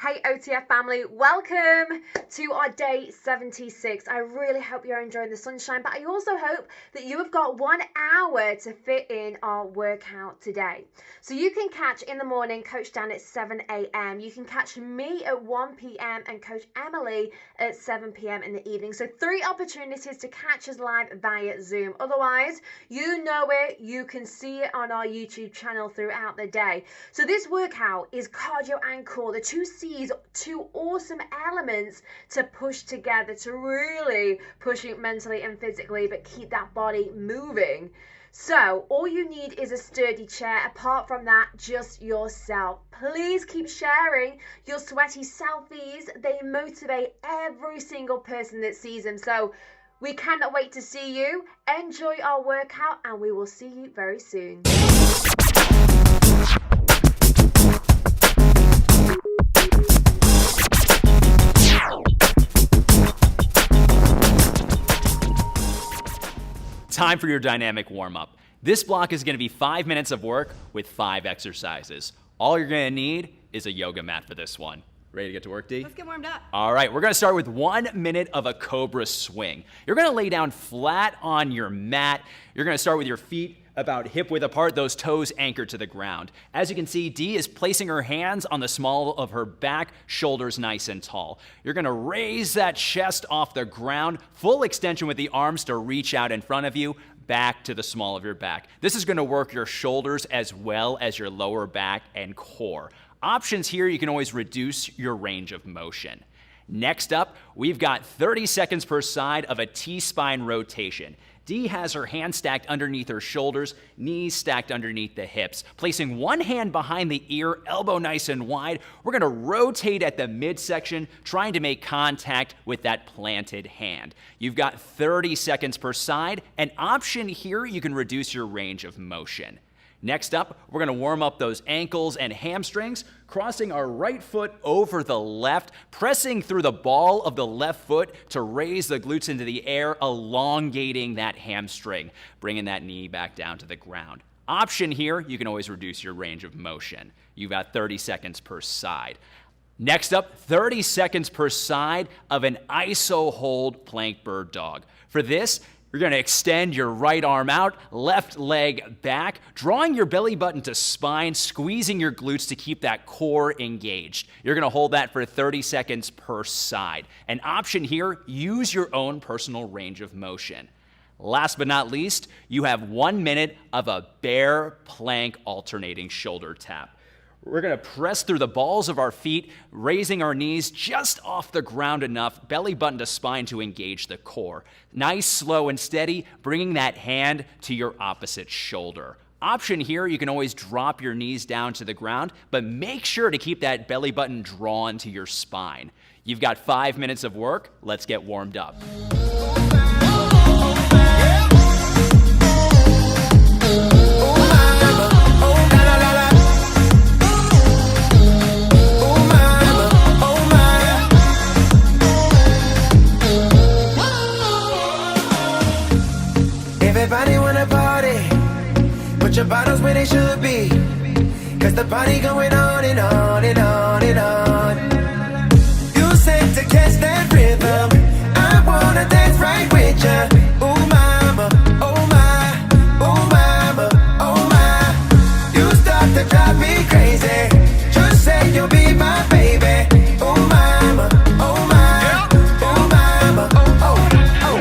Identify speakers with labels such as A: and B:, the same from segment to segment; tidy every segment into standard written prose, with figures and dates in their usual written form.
A: Hey OTF family, welcome to our day 76. I really hope you're enjoying the sunshine, but I also hope that you have got 1 hour to fit in our workout today. So you can catch in the morning Coach Dan at 7 a.m. You can catch me at 1 p.m. and Coach Emily at 7 p.m. in the evening. So 3 opportunities to catch us live via Zoom. Otherwise, you know it, you can see it on our YouTube channel throughout the day. So this workout is cardio and core, the 2 C's, 2 awesome elements to push together to really push it mentally and physically, but keep that body moving. So all you need is a sturdy chair. Apart from that, just yourself. Please keep sharing your sweaty selfies. They motivate every single person that sees them. So we cannot wait to see you. Enjoy our workout and we will see you very soon.
B: Time for your dynamic warm-up. This block is going to be 5 minutes of work with 5 exercises. All you're going to need is a yoga mat for this one. Ready to get to work, D?
C: Let's get warmed up.
B: All right, we're going to start with 1 minute of a cobra swing. You're going to lay down flat on your mat. You're going to start with your feet about hip-width apart, those toes anchored to the ground. As you can see, Dee is placing her hands on the small of her back, shoulders nice and tall. You're gonna raise that chest off the ground, full extension with the arms to reach out in front of you, back to the small of your back. This is gonna work your shoulders as well as your lower back and core. Options here, you can always reduce your range of motion. Next up, we've got 30 seconds per side of a T-spine rotation. Dee has her hands stacked underneath her shoulders, knees stacked underneath the hips. Placing one hand behind the ear, elbow nice and wide, we're gonna rotate at the midsection, trying to make contact with that planted hand. You've got 30 seconds per side. An option here, you can reduce your range of motion. Next up, we're gonna warm up those ankles and hamstrings, crossing our right foot over the left, pressing through the ball of the left foot to raise the glutes into the air, elongating that hamstring, bringing that knee back down to the ground. Option here, you can always reduce your range of motion. You've got 30 seconds per side. Next up, 30 seconds per side of an iso hold plank bird dog. For this, you're going to extend your right arm out, left leg back, drawing your belly button to spine, squeezing your glutes to keep that core engaged. You're going to hold that for 30 seconds per side. An option here, use your own personal range of motion. Last but not least, you have 1 minute of a bear plank alternating shoulder tap. We're going to press through the balls of our feet, raising our knees just off the ground enough, belly button to spine to engage the core. Nice, slow, and steady, bringing that hand to your opposite shoulder. Option here, you can always drop your knees down to the ground, but make sure to keep that belly button drawn to your spine. You've got 5 minutes of work. Let's get warmed up.
D: Everybody wanna party, put your bottles where they should be, cause the party going on and on and on and on. You said to catch that rhythm, I wanna dance right with ya. Ooh mama, oh my, oh mama, oh my. You start to drive me crazy, just say you'll be my baby. Oh mama, oh my, oh mama, oh oh oh.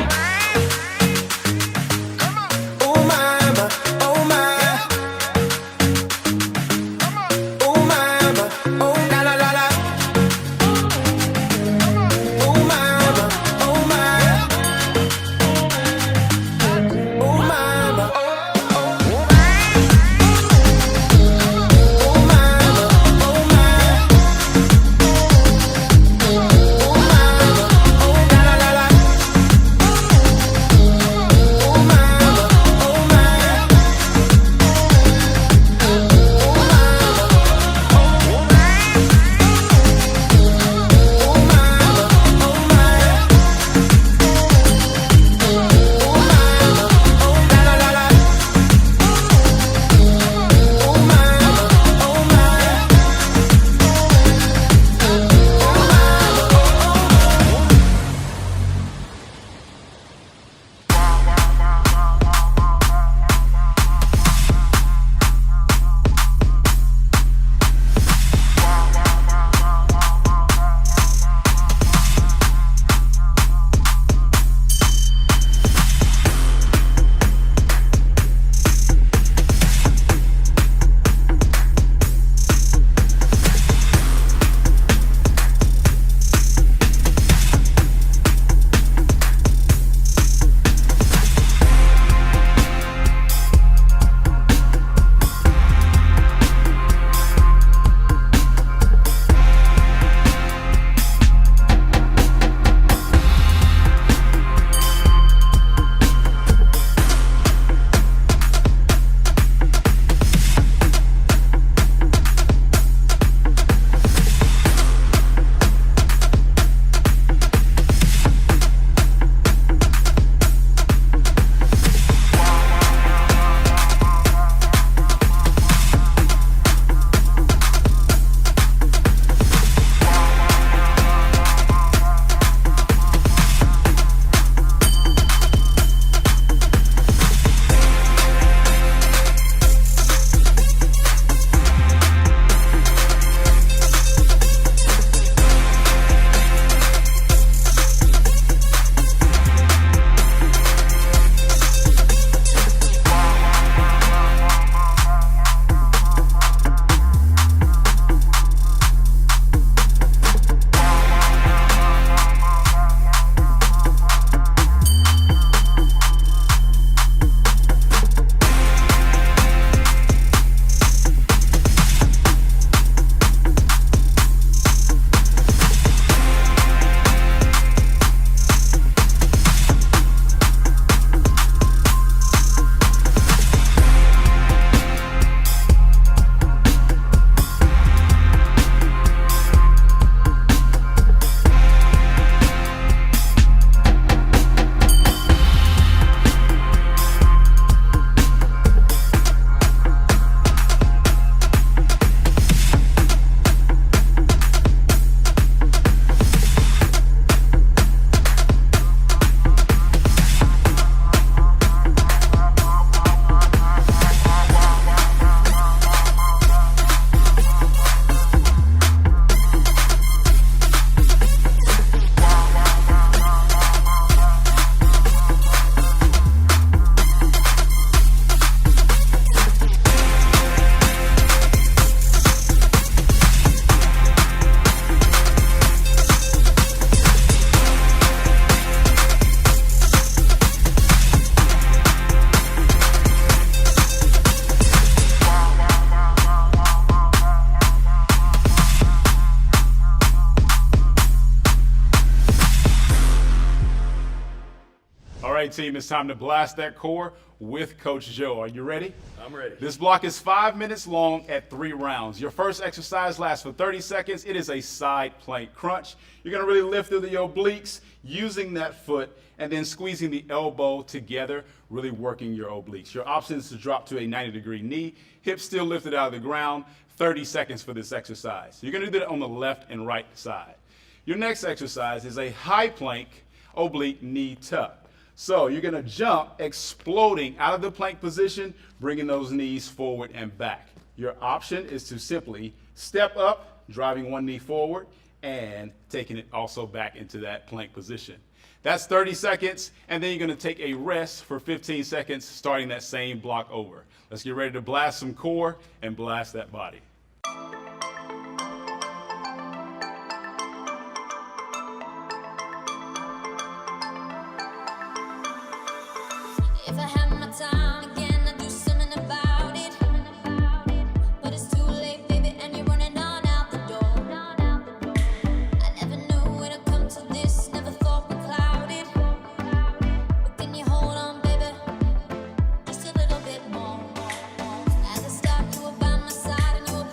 C: team, it's time to blast that core with Coach Joe. Are you ready?
E: I'm ready.
C: This block is 5 minutes long at 3 rounds. Your first exercise lasts for 30 seconds. It is a side plank crunch. You're going to really lift through the obliques using that foot and then squeezing the elbow together, really working your obliques. Your option is to drop to a 90-degree knee, hips still lifted out of the ground, 30 seconds for this exercise. You're going to do that on the left and right side. Your next exercise is a high plank oblique knee tuck. So you're going to jump, exploding out of the plank position, bringing those knees forward and back. Your option is to simply step up, driving one knee forward, and taking it also back into that plank position. That's 30 seconds, and then you're going to take a rest for 15 seconds, starting that same block over. Let's get ready to blast some core and blast that body.
F: If I had my time again, I'd do something about it. But it's too late, baby, and you're running on out the door. I never knew it'd come to this, never thought we'd cloud it. But can you hold on, baby, just a little bit more? At the start, you were by my side and you were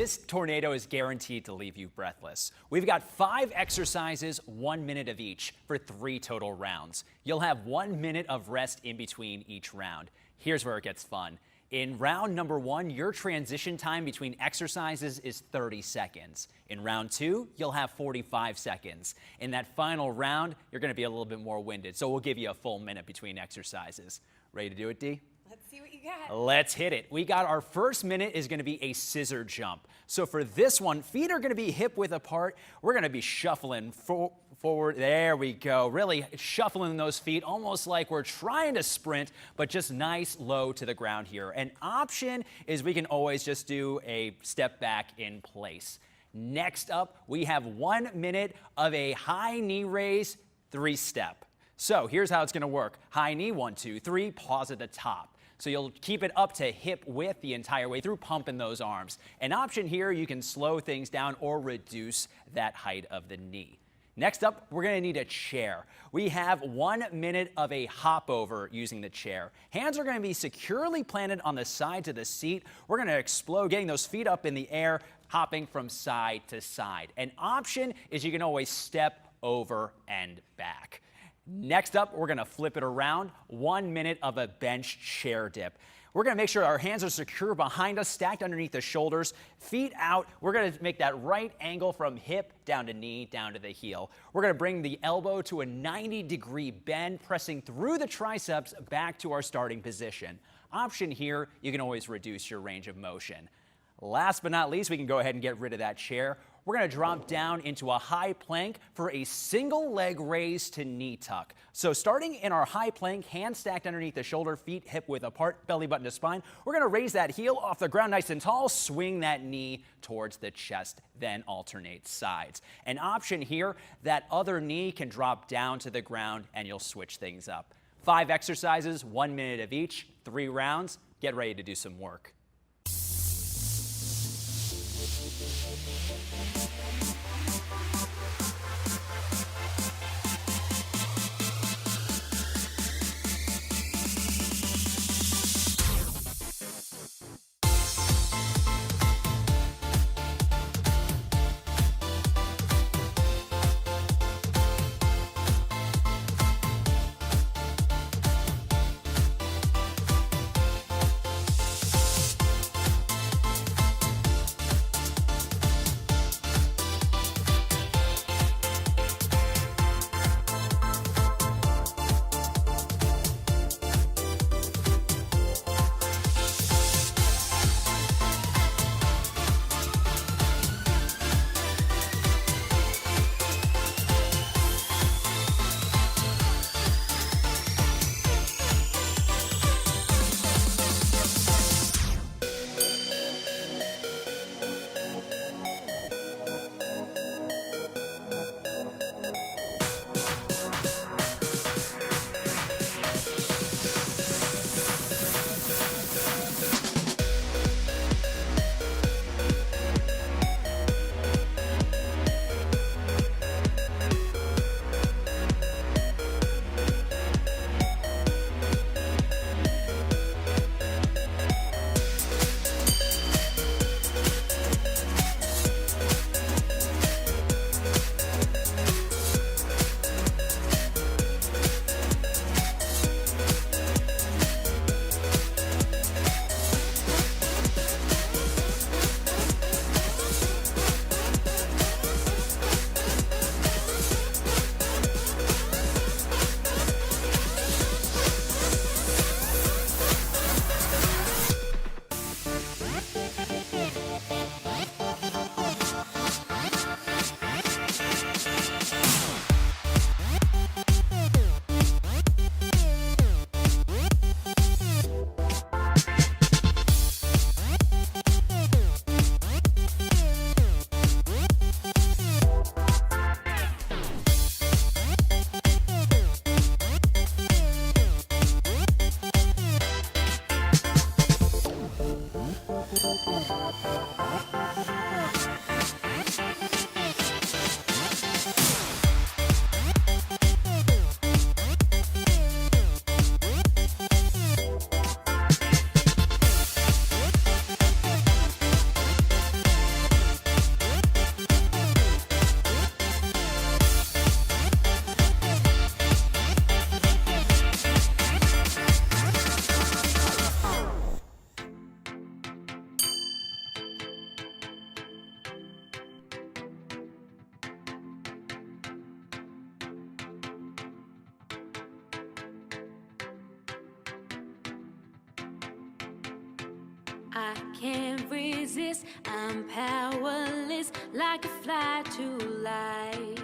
B: This tornado is guaranteed to leave you breathless. We've got 5 exercises, 1 minute of each, for 3 total rounds. You'll have 1 minute of rest in between each round. Here's where it gets fun. In round number 1, your transition time between exercises is 30 seconds. In round 2, you'll have 45 seconds. In that final round, you're going to be a little bit more winded, so we'll give you a full minute between exercises. Ready to do it, Dee?
E: Let's see what you got.
B: Let's hit it. We got our first minute is going to be a scissor jump. So for this one, feet are going to be hip width apart. We're going to be shuffling forward. There we go. Really shuffling those feet, almost like we're trying to sprint, but just nice low to the ground here. An option is we can always just do a step back in place. Next up, we have 1 minute of a high knee raise, 3-step. So here's how it's going to work. High knee, 1, 2, 3, pause at the top. So you'll keep it up to hip width the entire way through, pumping those arms. An option here, you can slow things down or reduce that height of the knee. Next up, we're going to need a chair. We have 1 minute of a hop over using the chair. Hands are going to be securely planted on the sides of the seat. We're going to explode, getting those feet up in the air, hopping from side to side. An option is you can always step over and back. Next up, we're going to flip it around. 1 minute of a bench chair dip. We're going to make sure our hands are secure behind us, stacked underneath the shoulders, feet out. We're going to make that right angle from hip down to knee, down to the heel. We're going to bring the elbow to a 90-degree bend, pressing through the triceps back to our starting position. Option here, you can always reduce your range of motion. Last but not least, we can go ahead and get rid of that chair. We're going to drop down into a high plank for a single leg raise to knee tuck. So starting in our high plank, hands stacked underneath the shoulder, feet hip width apart, belly button to spine, we're going to raise that heel off the ground nice and tall, swing that knee towards the chest, then alternate sides. An option here, that other knee can drop down to the ground and you'll switch things up. 5 exercises, 1 minute of each, 3 rounds. Get ready to do some work.
F: I can't resist, I'm powerless, like a fly to light.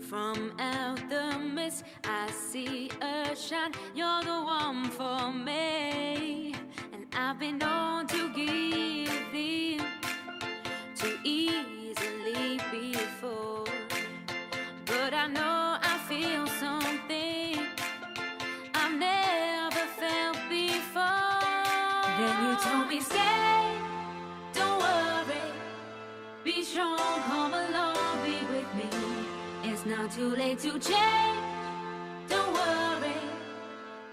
F: From out the mist, I see a shine. You're the one for me, and I've been known to give in too easily before. But I know I feel something I've never felt before. Then you told me stay, don't worry, be strong, come along, be with me. It's not too late to change, don't worry,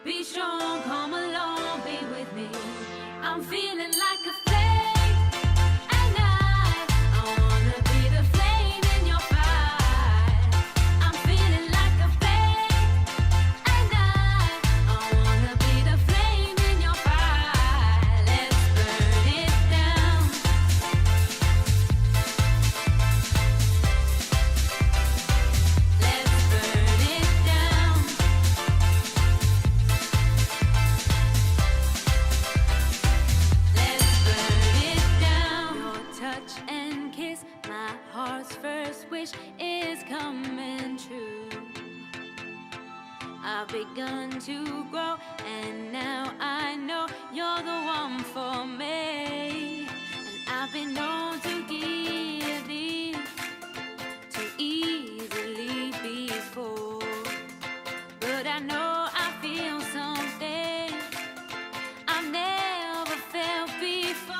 F: be strong, come along, be with me. I'm feeling like a flame at night, I wanna be the flame in your fire. I'm feeling like a flame at night, I wanna be the flame in your fire. Let's burn it down. Let's burn it down. Let's burn it down. Your touch and kiss, my heart's first wish is coming true. I've begun to grow, and now I know you're the one for me. And I've been known to give in too easily before. But I know I feel something I've never felt before.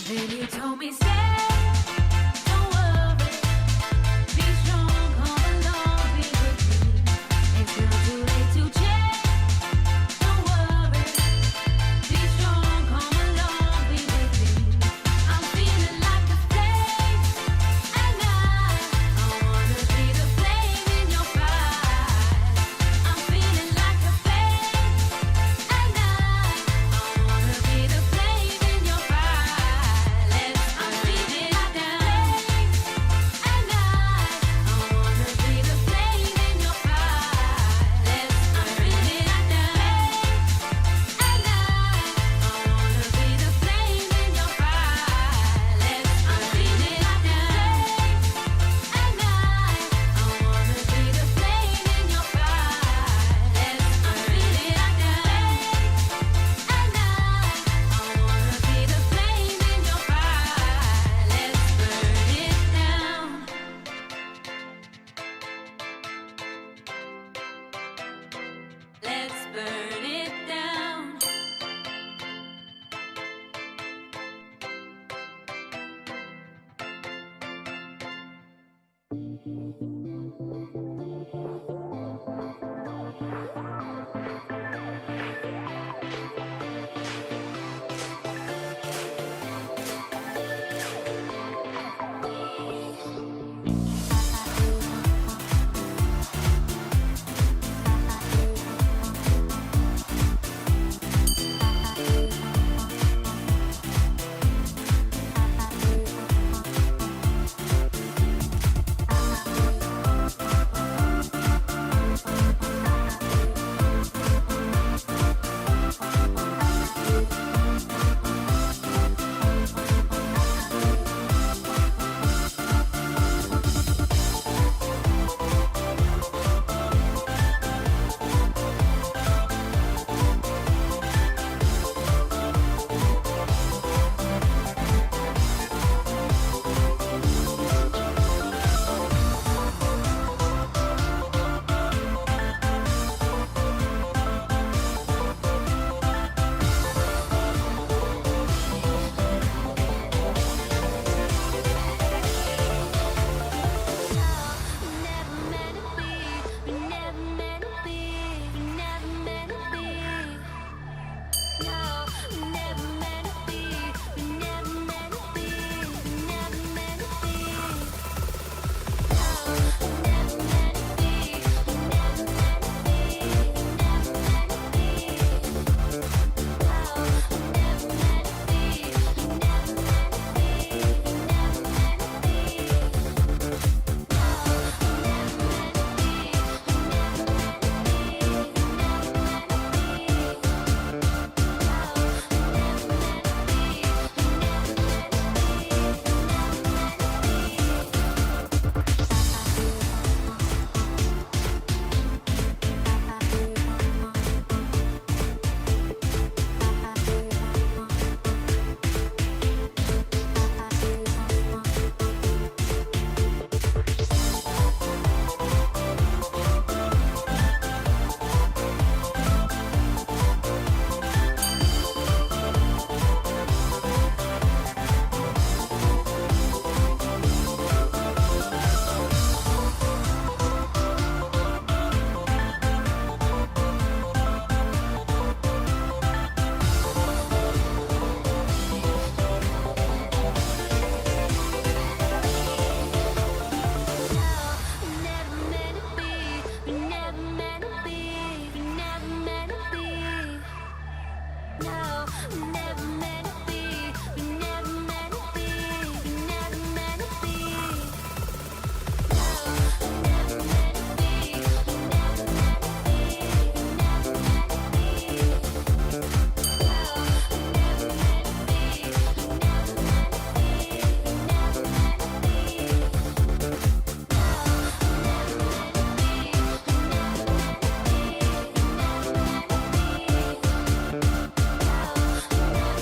F: Then you told me stay, don't worry, be strong, come along, be with me. It's not too late to change, don't worry, be strong, come along, be with me. I'm feeling like a flame at night, I wanna be the flame in your fire. I'm feeling like a flame at night, I wanna be the flame in your fire. I'm feeling No, we never meant to be. We never meant to be. We never meant to be. No, we never meant to be. We never meant to be. We never meant to be. No, we never meant to be. We never meant to be. We never meant to be. No, we never meant to be. We never meant to be.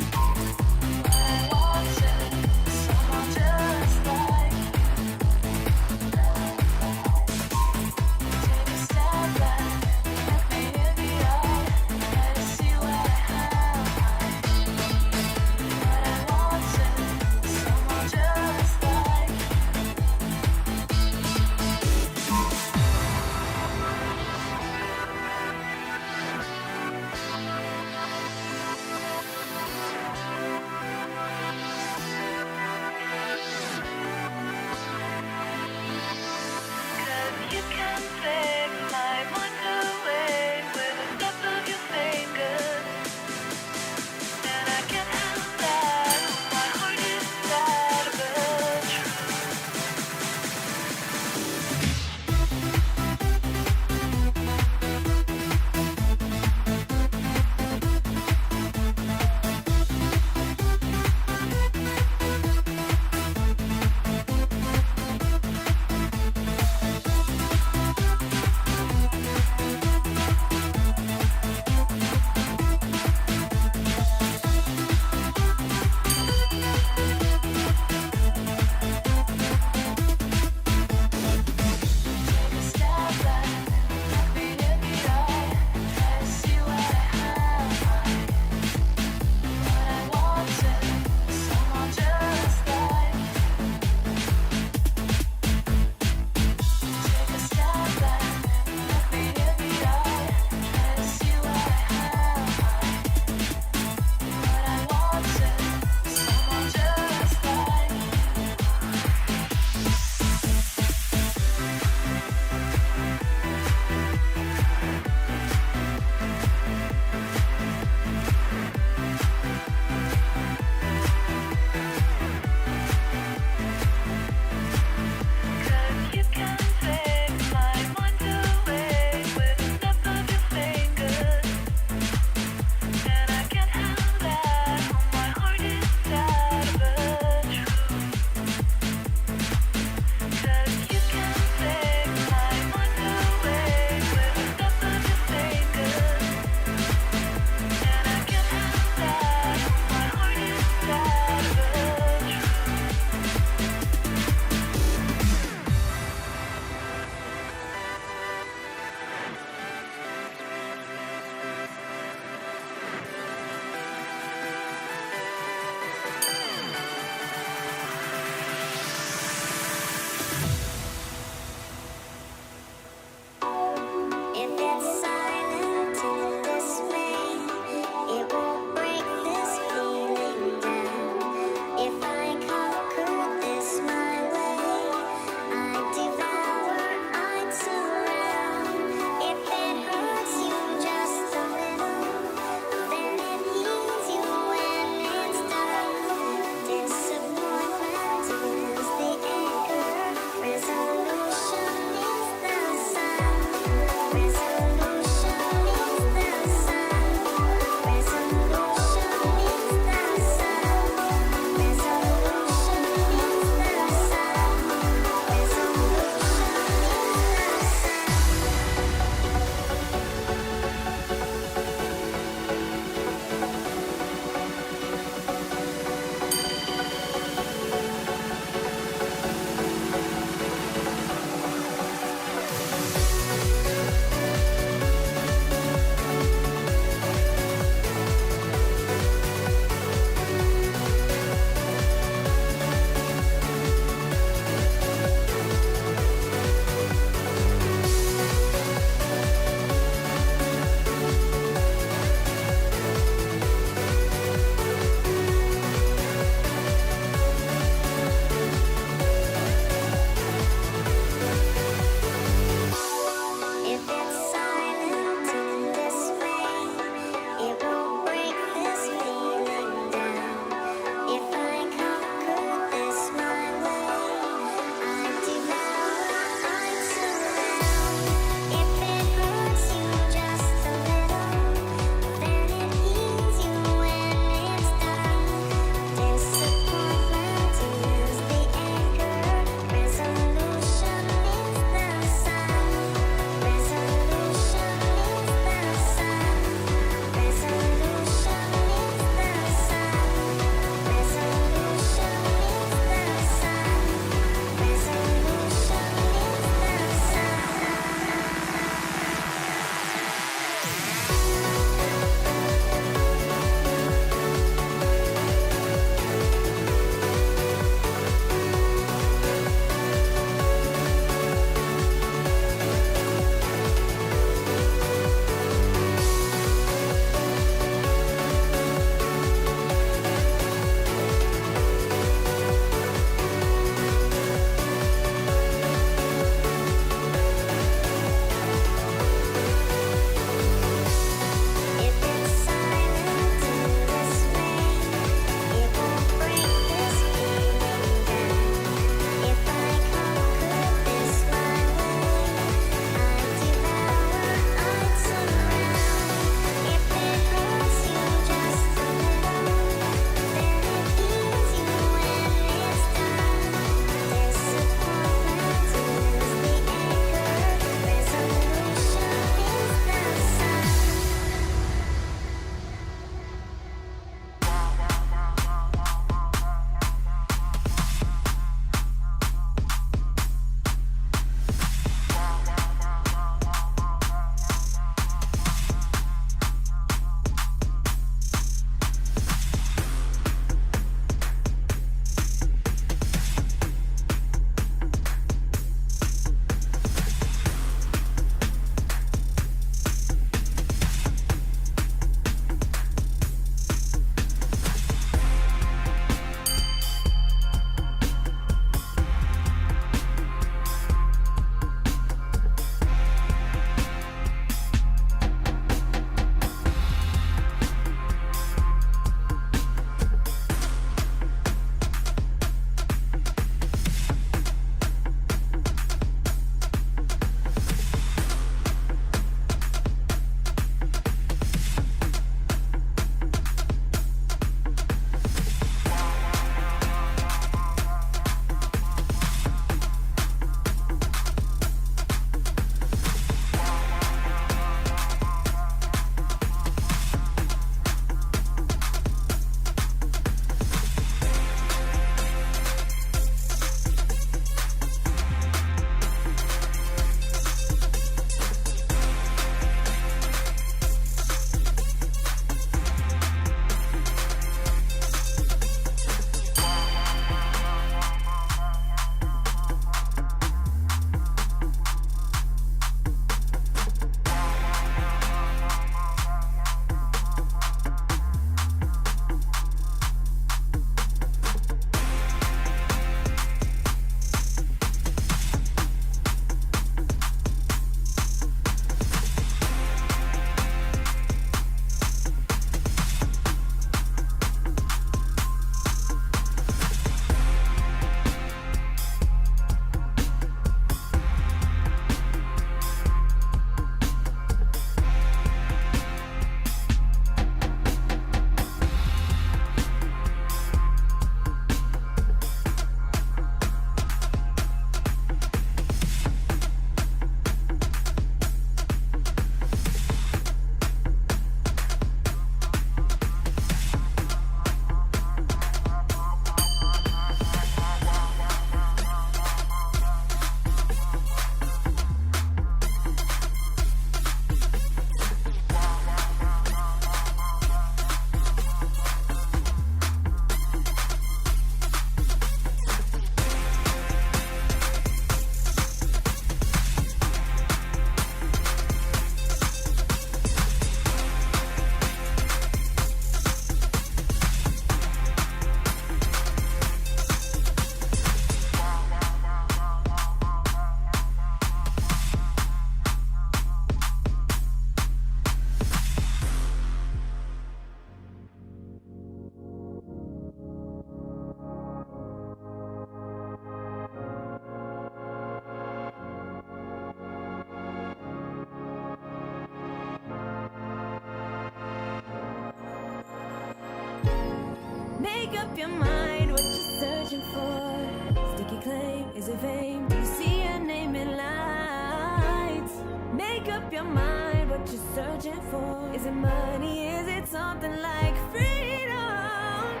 E: Make up your mind what you're searching for. Sticky claim, is it fame? Do you see your name in lights? Make up your mind what you're searching for. Is it money? Is it something like freedom?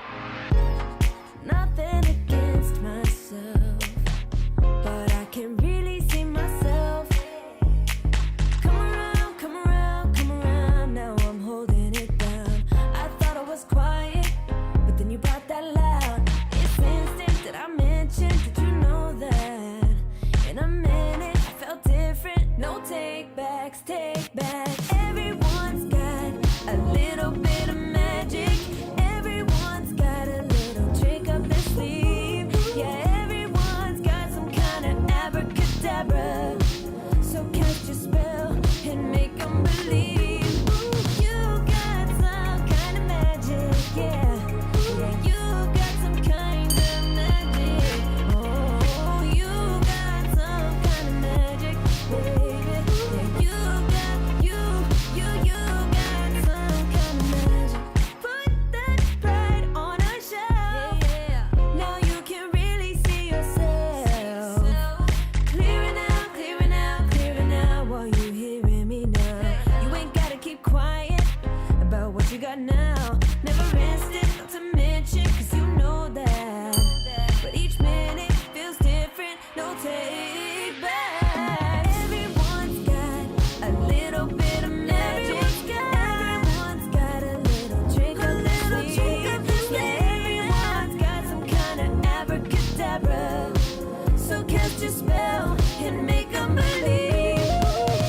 E: Nothing against myself, but I can really see myself. Come around, come around, come around. Now I'm holding it down. I thought I was quiet, but then you brought that loud. It's instinct that I mentioned. Did you know that? In a minute, I felt different. No take backs, take back. Everyone's got a little bit of magic. Everyone's got a little trick up their sleeve. Yeah, everyone's got some kind of abracadabra. So cast your spell and make them believe. Ooh, you got some kind of magic, yeah. Yeah, you got some kind of magic. Oh, you got some kind of magic, baby. Yeah, you got some kind of magic. Put that pride on a shelf. Yeah. Now you can really see yourself. Clearing out, clearing out, clearing out while you hearing me now. You ain't gotta keep quiet about what you got now. Never instant, not to mention, cause you know that. But each minute feels different, no take back. Everyone's got a little bit of magic. Everyone's got a little trick up their sleeve. Yeah, everyone's got some kind of abracadabra. So cast your spell and make them believe.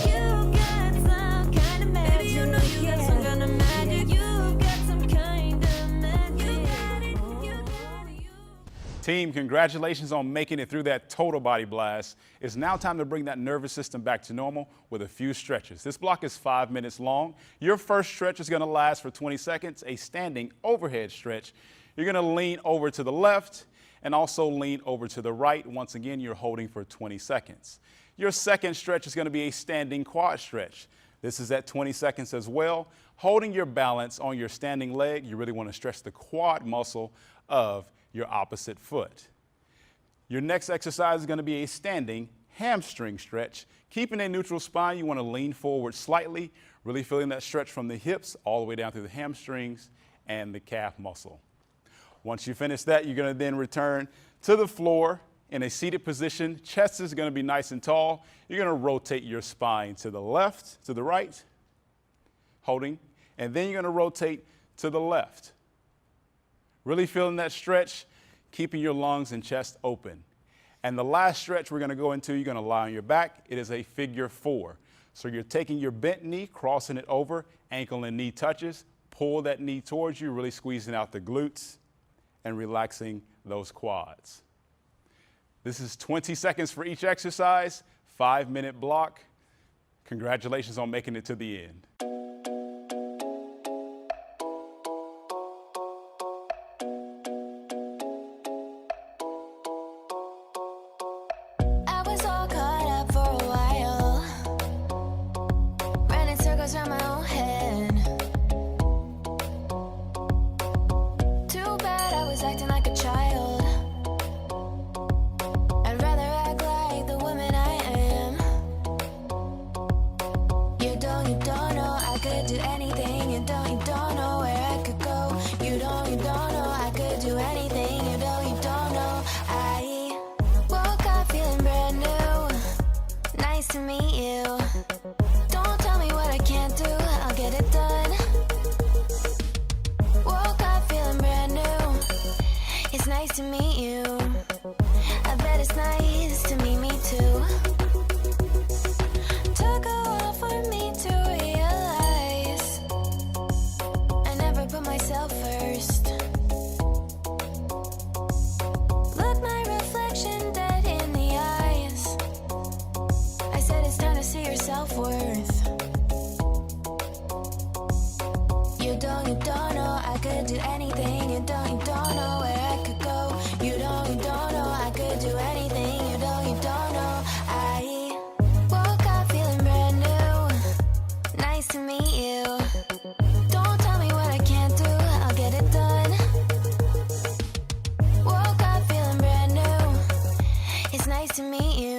E: You got some kind of magic. Baby, you know you got some kind of magic. You got some kind of magic. You got it, you got it, you.
C: Team, congratulations on making it through that total body blast. It's now time to bring that nervous system back to normal with a few stretches. This block is 5 minutes long. Your first stretch is going to last for 20 seconds, a standing overhead stretch. You're going to lean over to the left and also lean over to the right. Once again, you're holding for 20 seconds. Your second stretch is going to be a standing quad stretch. This is at 20 seconds as well. Holding your balance on your standing leg, you really want to stretch the quad muscle of your opposite foot. Your next exercise is going to be a standing hamstring stretch. Keeping a neutral spine, you want to lean forward slightly, really feeling that stretch from the hips all the way down through the hamstrings and the calf muscle. Once you finish that, you're going to then return to the floor in a seated position. Chest is going to be nice and tall. You're going to rotate your spine to the left, to the right, holding, and then you're going to rotate to the left. Really feeling that stretch, keeping your lungs and chest open. And the last stretch we're going to go into, you're going to lie on your back. It is a figure 4. So you're taking your bent knee, crossing it over, ankle and knee touches, pull that knee towards you, really squeezing out the glutes and relaxing those quads. This is 20 seconds for each exercise, 5-minute block. Congratulations on making it to the end.
F: I was all caught up for a while, running circles around my own head. Too bad I was acting like a child. I'd rather act like the woman I am. You don't know I could do anything. You don't know where I could go. You don't know I could do anything. You don't know. I woke up feeling brand new. Nice to meet you. Don't tell me what I can't do. I'll get it done. Woke up feeling brand new. It's nice to meet you. I bet it's nice to meet me too. Took a while for me to realize I never put myself first. Look my reflection dead in the eyes. I said it's time to see your self-worth. You don't know I could do anything. You don't know where I could go. You don't know I could do anything. You don't know I
E: to meet you.